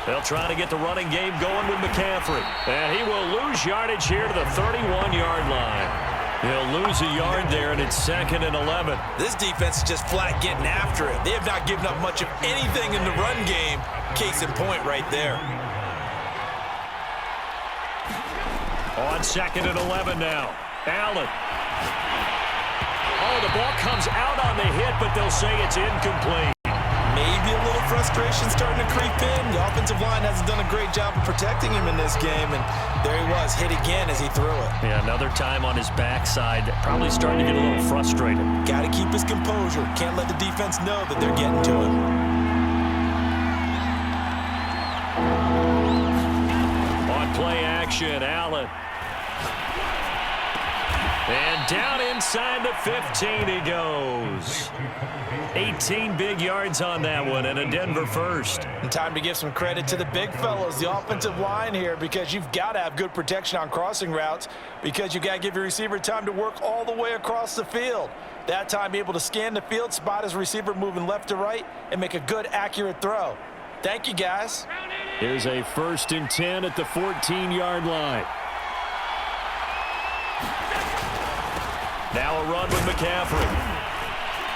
They'll try to get the running game going with McCaffrey. And he will lose yardage here to the 31-yard line. He'll lose a yard there, and it's 2nd and 11. This defense is just flat getting after it. They have not given up much of anything in the run game. Case in point right there. On 2nd and 11 now. Allen. Oh, the ball comes out on the hit, but they'll say it's incomplete. Maybe a little frustration starting to creep in. The offensive line hasn't done a great job of protecting him in this game, and there he was, hit again as he threw it. Yeah, another time on his backside, probably starting to get a little frustrated. Got to keep his composure. Can't let the defense know that they're getting to him. On play action, Allen. And down inside the 15 he goes. 18 big yards on that one, and a Denver first. And time to give some credit to the big fellows, the offensive line here, because you've got to have good protection on crossing routes, because you've got to give your receiver time to work all the way across the field. That time, be able to scan the field, spot his receiver moving left to right, and make a good, accurate throw. Thank you, guys. Here's a 1st and 10 at the 14-yard line. Now a run with McCaffrey.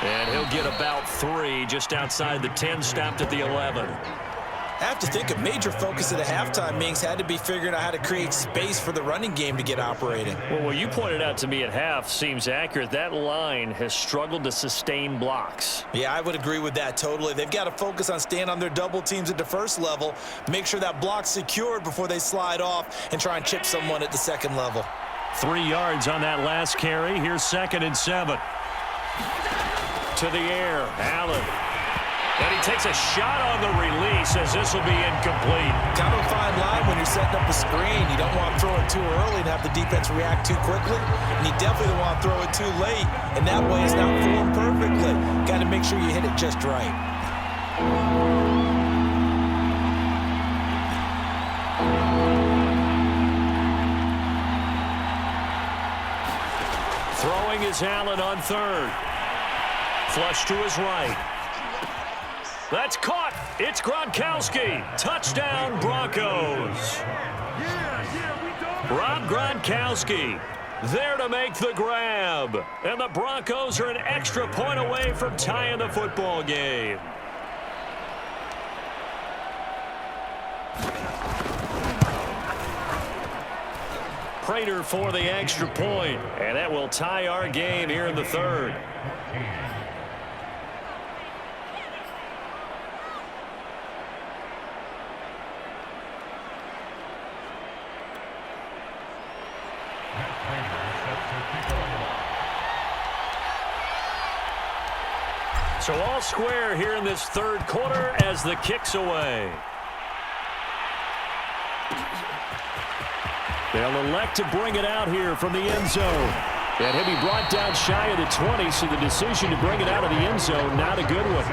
And he'll get about 3 just outside the 10, stopped at the 11. I have to think a major focus of the halftime meetings had to be figuring out how to create space for the running game to get operating. Well, what you pointed out to me at half seems accurate. That line has struggled to sustain blocks. Yeah, I would agree with that totally. They've got to focus on staying on their double teams at the first level, make sure that block's secured before they slide off and try and chip someone at the second level. 3 yards on that last carry. Here's 2nd and 7. To the air, Allen. And he takes a shot on the release as this will be incomplete. Kind of a fine line when you're setting up a screen. You don't want to throw it too early and have the defense react too quickly. And you definitely don't want to throw it too late. And that way it's not formed perfectly. Got to make sure you hit it just right. Throwing is Allen on 3rd. Flush to his right. That's caught. It's Gronkowski. Touchdown, Broncos. Rob Gronkowski there to make the grab. And the Broncos are an extra point away from tying the football game. Prater for the extra point, and that will tie our game here in the 3rd. So all square here in this 3rd quarter as the kick's away. They'll elect to bring it out here from the end zone. And he'll be brought down shy of the 20, so the decision to bring it out of the end zone, not a good one.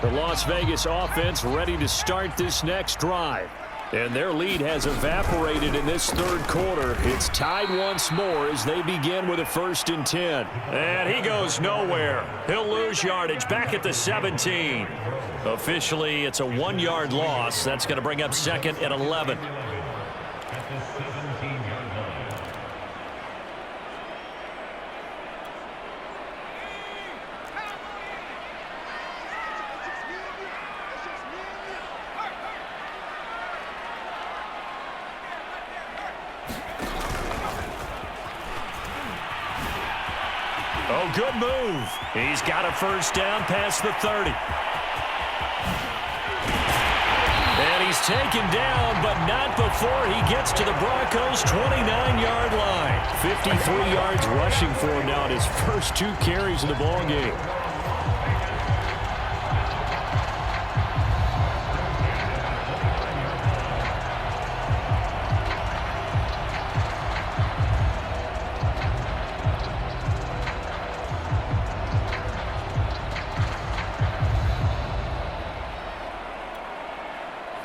The Las Vegas offense ready to start this next drive. And their lead has evaporated in this 3rd quarter. It's tied once more as they begin with a 1st and 10. And he goes nowhere. He'll lose yardage back at the 17. Officially, it's a 1-yard loss. That's going to bring up 2nd and 11. Oh, good move. He's got a 1st down past the 30. And he's taken down, but not before he gets to the Broncos' 29-yard line. 53 yards rushing for him now in his first 2 carries of the ballgame.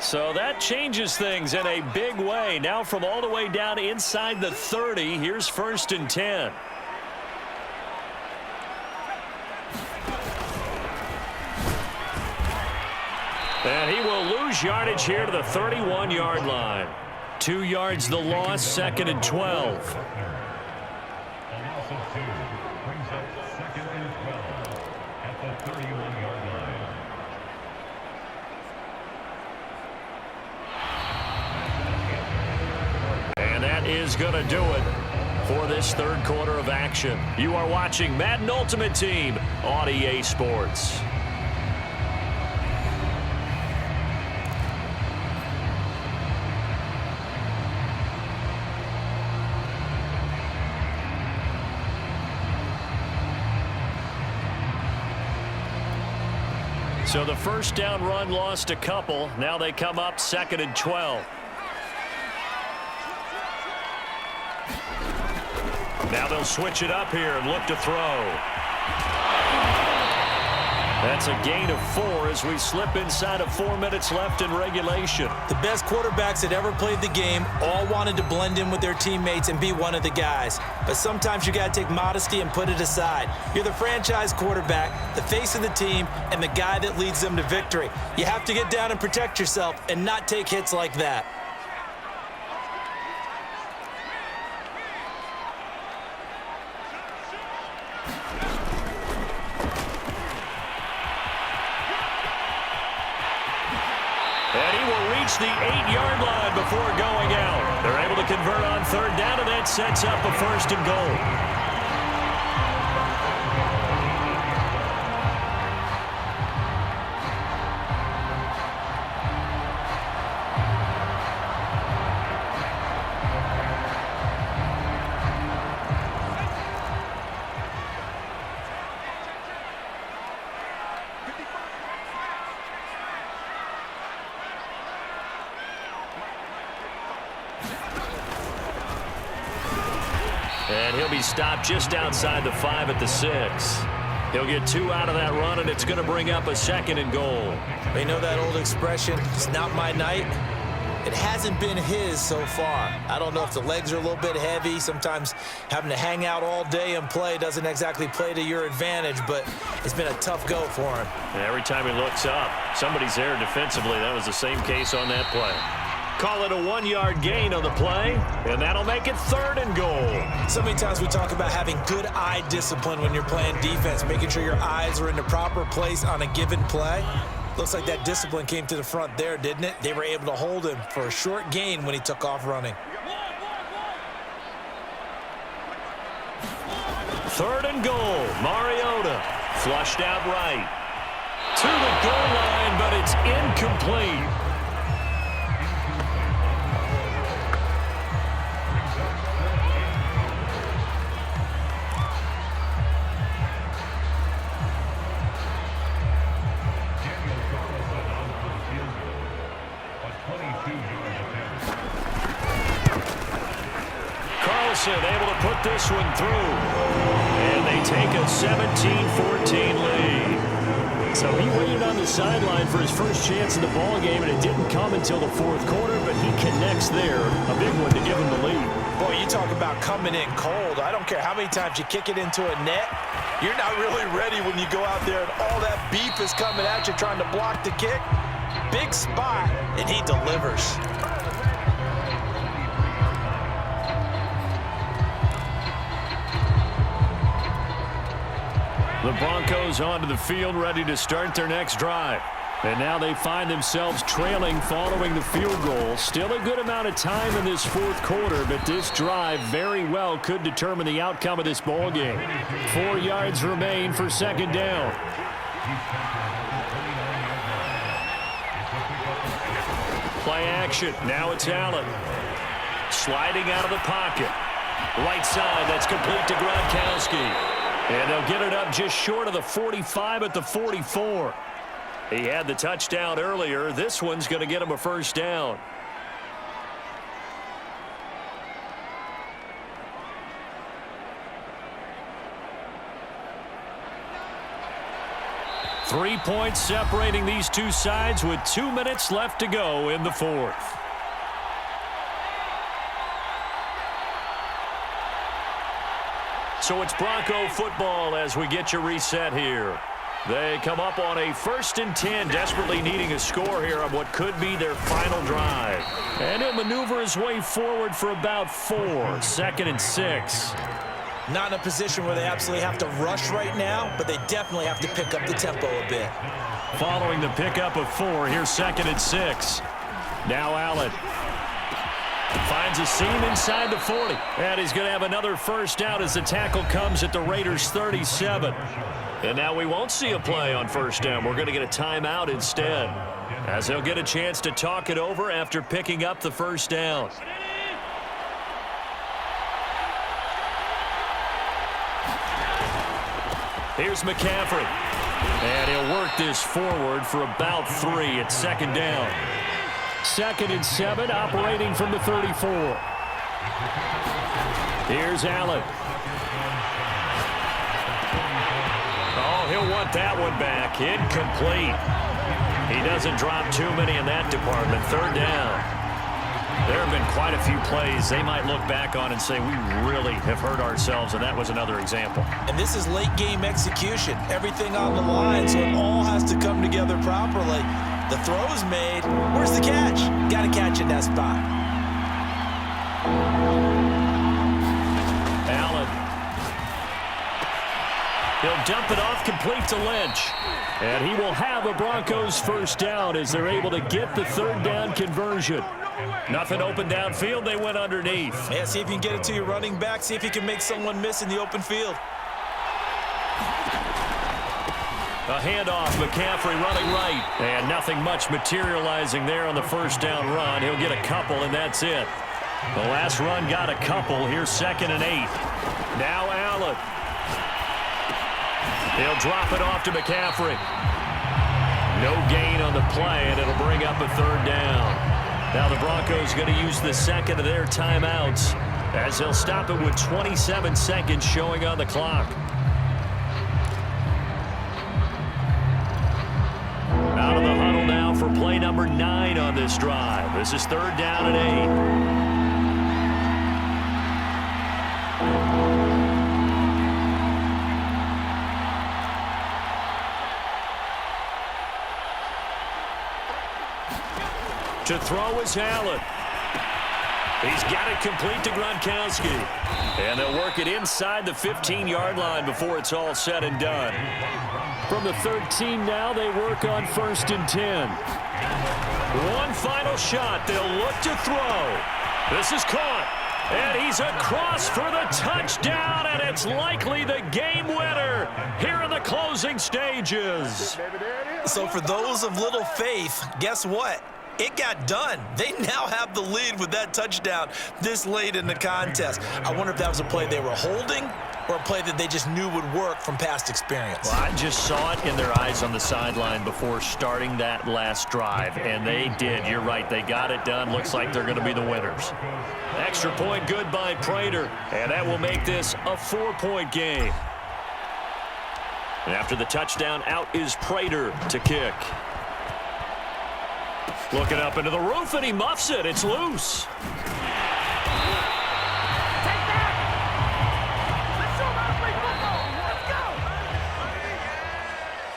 So that changes things in a big way. Now from all the way down inside the 30, here's 1st and 10. And he will lose yardage here to the 31-yard line. 2 yards the loss, 2nd and 12. And that is going to do it for this third quarter of action. You are watching Madden Ultimate Team on EA Sports. So the first down run lost a couple. Now they come up 2nd and 12. Now they'll switch it up here and look to throw. That's a gain of 4 as we slip inside of 4 minutes left in regulation. The best quarterbacks that ever played the game all wanted to blend in with their teammates and be one of the guys. But sometimes you got to take modesty and put it aside. You're the franchise quarterback, the face of the team, and the guy that leads them to victory. You have to get down and protect yourself and not take hits like that. The 8-yard line before going out. They're able to convert on 3rd down, and that sets up a 1st and goal. And he'll be stopped just outside the 5 at the 6. He'll get 2 out of that run, and it's going to bring up a 2nd and goal. They know that old expression, it's not my night. It hasn't been his so far. I don't know if the legs are a little bit heavy. Sometimes having to hang out all day and play doesn't exactly play to your advantage, but it's been a tough go for him. And every time he looks up, somebody's there defensively. That was the same case on that play. Call it a 1-yard gain on the play, and that'll make it 3rd and goal. So many times we talk about having good eye discipline when you're playing defense, making sure your eyes are in the proper place on a given play. Looks like that discipline came to the front there, didn't it? They were able to hold him for a short gain when he took off running. 3rd and goal. Mariota flushed out right. To the goal line, but it's incomplete. Able to put this one through. And they take a 17-14 lead. So he waited on the sideline for his first chance in the ball game, and it didn't come until the 4th quarter, but he connects there. A big one to give him the lead. Boy, you talk about coming in cold. I don't care how many times you kick it into a net. You're not really ready when you go out there and all that beef is coming at you trying to block the kick. Big spot, and he delivers. The Broncos onto the field, ready to start their next drive. And now they find themselves trailing following the field goal. Still a good amount of time in this 4th quarter, but this drive very well could determine the outcome of this ball game. 4 yards remain for 2nd down. Play action. Now it's Allen. Sliding out of the pocket. Right side, that's complete to Gronkowski. And they'll get it up just short of the 45 at the 44. He had the touchdown earlier. This one's going to get him a 1st down. 3 points separating these two sides with 2 minutes left to go in the fourth. So it's Bronco football as we get you reset here. They come up on a 1st and 10, desperately needing a score here on what could be their final drive. And he'll maneuver his way forward for about 4, 2nd and 6. Not in a position where they absolutely have to rush right now, but they definitely have to pick up the tempo a bit. Following the pickup of 4, here's 2nd and 6. Now Allen finds a seam inside the 40. And he's going to have another first down as the tackle comes at the Raiders' 37. And now we won't see a play on first down. We're going to get a timeout instead, as they'll get a chance to talk it over after picking up the first down. Here's McCaffrey. And he'll work this forward for about 3 at 2nd down. 2nd and 7, operating from the 34. Here's Allen. Oh, he'll want that one back. Incomplete. He doesn't drop too many in that department. 3rd down. There have been quite a few plays they might look back on and say, we really have hurt ourselves, and that was another example. And this is late game execution. Everything on the line, so it all has to come together properly. The throw's made. Where's the catch? Got to catch in that spot. Allen. He'll dump it off, complete to Lynch. And he will have a Broncos first down as they're able to get the 3rd down conversion. Nothing open downfield. They went underneath. Yeah, see if you can get it to your running back. See if you can make someone miss in the open field. A handoff, McCaffrey running right. And nothing much materializing there on the first down run. He'll get a couple, and that's it. The last run got a couple. Here's 2nd and 8. Now Allen. He'll drop it off to McCaffrey. No gain on the play, and it'll bring up a 3rd down. Now the Broncos going to use the 2nd of their timeouts as they'll stop it with 27 seconds showing on the clock. Out of the huddle now for play number 9 on this drive. This is 3rd down and 8. To throw is Allen. He's got it complete to Gronkowski. And they'll work it inside the 15-yard line before it's all said and done. From the 13 now, they work on 1st and 10. One final shot. They'll look to throw. This is caught. And he's across for the touchdown, and it's likely the game winner here in the closing stages. So for those of little faith, guess what? It got done. They now have the lead with that touchdown this late in the contest. I wonder if that was a play they were holding or a play that they just knew would work from past experience. Well, I just saw it in their eyes on the sideline before starting that last drive, and they did. You're right. They got it done. Looks like they're going to be the winners. Extra point good by Prater, and that will make this a 4-point game. And after the touchdown, out is Prater to kick. Looking up into the roof, and he muffs it. It's loose.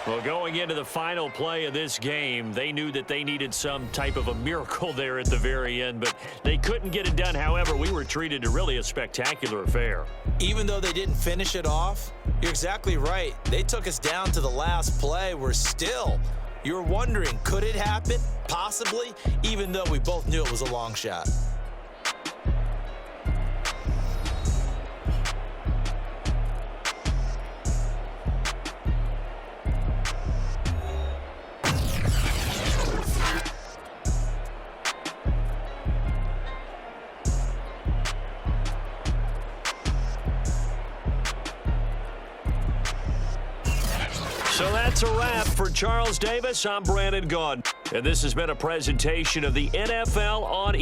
Well, going into the final play of this game, they knew that they needed some type of a miracle there at the very end, but they couldn't get it done. However, we were treated to really a spectacular affair. Even though they didn't finish it off, you're exactly right. They took us down to the last play. We're still, you're wondering, could it happen? Possibly, even though we both knew it was a long shot. So that's a wrap for Charles Davis. I'm Brandon Gaudin, and this has been a presentation of the NFL on